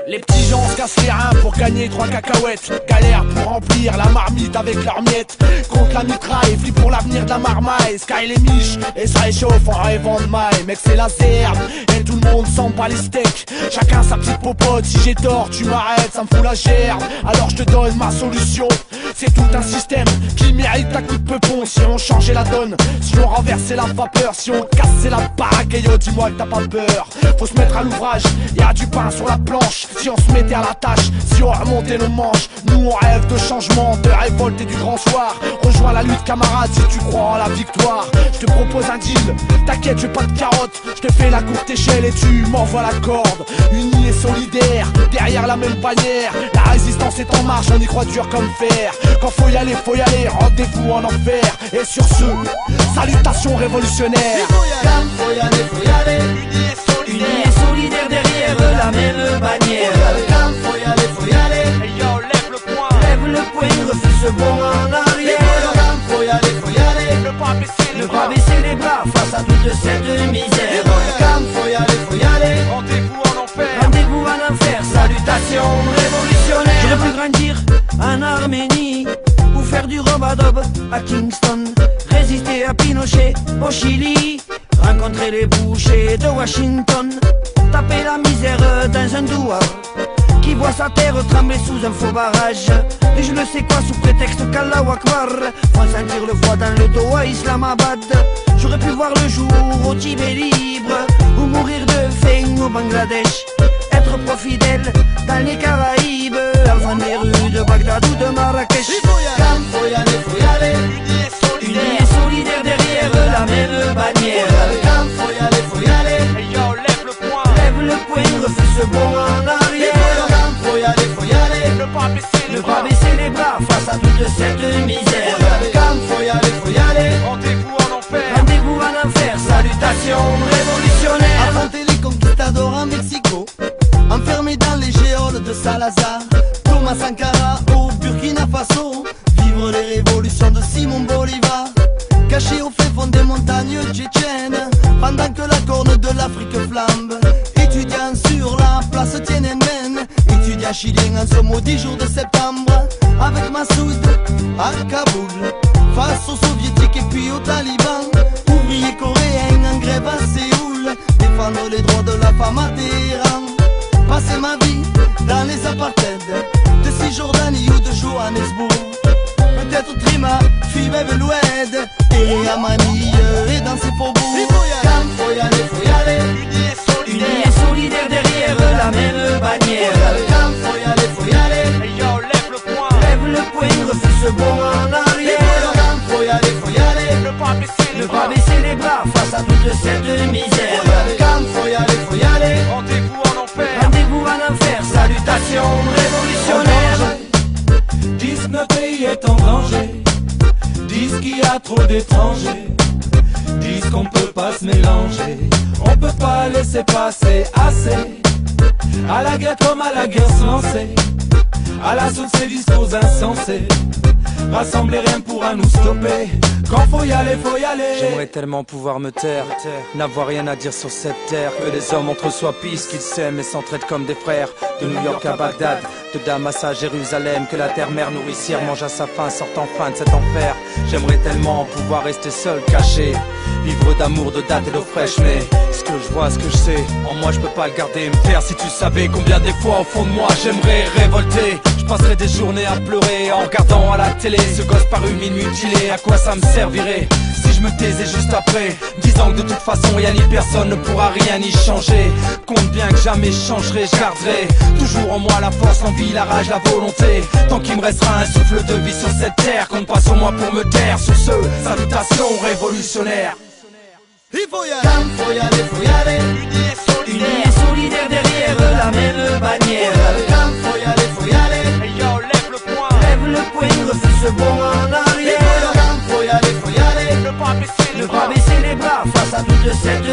Les petits gens se cassent les reins pour gagner 3 cacahuètes. Galère pour remplir la marmite avec leurs miettes. Contre la mitraille, flippe pour l'avenir de la marmaille. Sky les miches et ça réchauffe en rêvant de maille. Mec c'est la zerde et tout le monde s'en bat les steaks. Chacun sa petite popote, si j'ai tort tu m'arrêtes, ça me fout la gerbe. Alors je te donne ma solution. C'est tout un système qui mérite ta coup de peupon. Si on changeait la donne, si on renversait la vapeur, si on cassait la baraque, et yo dis-moi que t'as pas peur. Faut se mettre à l'ouvrage, y'a du pain sur la planche. Si on se mettait à la tâche, si on remontait nos manches. Nous on rêve de changement, de révolte et du grand soir. Rejoins la lutte camarade si tu crois en la victoire. Je te propose un deal, t'inquiète j'ai pas de carotte. Je te fais la courte échelle et tu m'envoies la corde. Unis et solidaires, derrière la même bannière. La résistance est en marche, on y croit dur comme fer. Quand faut y aller, rendez-vous en enfer. Et sur ce, salutations révolutionnaires. Faut y aller, unis et solidaires derrière la même bannière. Faut y aller, Hey yo, lève le poing, refuse ce bond en arrière. faut y aller, ne Ne pas baisser les bras face à toute cette misère. faut y aller, rendez-vous en enfer. Rendez-vous en enfer, salutations révolutionnaires. J'aurais pu grandir en Arménie ou faire du robadob à Kingston, résister à Pinochet au Chili, rencontrer les bouchers de Washington, taper la misère dans un douar qui voit sa terre trembler sous un faux barrage. Et je ne sais quoi sous prétexte qu'Allahu Akbar font sentir le froid dans le dos à Islamabad. J'aurais pu voir le jour au Tibet libre ou mourir de faim au Bangladesh, être pro-fidèle dans les Caraïbes, enfant des rues de Bagdad ou de Marrakech. faut y aller, Unis et solidaires derrière la même bannière. faut y aller, Hey yo, lève le poing, refuse ce bond en arrière. faut y aller, Ne pas baisser les bras face à toute cette misère. faut y aller, rendez-vous en enfer. Rendez-vous en enfer, salutations révolutionnaires. affronter les conquistadors en Mexico, enfermés dans les géoles de Salazar, Thomas Sankara au Burkina Faso, vivre les révolutions de Simon Bolivar, caché au fin fond des montagnes tchétchènes, pendant que la corne de l'Afrique flambe, étudiant sur la place Tiananmen, étudiant chilien en ce maudit jour de septembre, avec Massoud à Kaboul, face aux soviétiques et puis aux talibans, ouvriers coréens en grève à Séoul, défendre les droits de la femme à Téhéran, passer ma vie dans les apartheids de Cisjordanie ou de Johannesburg, peut-être Trima, Fibev l'Oued, et à Manille et dans ses faubourgs. Faut y aller, Unis et solidaires derrière la même bannière. faut y aller, Hey yo, lève le poing, Refuse ce bond en arrière. faut y aller, Ne pas baisser les bras face à toute cette misère. faut y aller, rendez-vous en enfer. Rendez-vous en enfer, salutations révolutionnaires. Disent que notre pays est en danger, disent qu'il y a trop d'étrangers, disent qu'on peut pas se mélanger, on peut pas laisser passer assez. À la guerre comme à la guerre se lancer, à l'assaut de ces discours insensés. Rassembler rien pourra nous stopper. Quand faut y aller, faut y aller. J'aimerais tellement pouvoir me taire, n'avoir rien à dire sur cette terre. Que les hommes entre soi pissent, qu'ils s'aiment et s'entraident comme des frères. De New York à Bagdad, de Damas à Jérusalem. Que la terre-mère nourricière mange à sa faim, sorte enfin de cet enfer. J'aimerais tellement pouvoir rester seul, caché, vivre d'amour, de date et d'eau fraîche. Mais ce que je vois, ce que je sais, en moi je peux pas le garder et me taire. Si tu savais combien des fois au fond de moi j'aimerais révolter. Je passerais des journées à pleurer en regardant à la télé ce gosse paru mutilé. À quoi ça me servirait si je me taisais juste après, disant que de toute façon y'a ni personne ne pourra rien y changer. Compte bien que jamais je changerai, je garderai toujours en moi la force, l'envie, la rage, la volonté. Tant qu'il me restera un souffle de vie sur cette terre, compte pas sur moi pour me taire. Sur ce, salutations révolutionnaires. faut y aller, Unis et solidaires derrière la même bannière. faut y aller, Hey yo, lève le poing, Refuse ce bond en arrière. faut y aller, Ne pas baisser les bras face à toute cette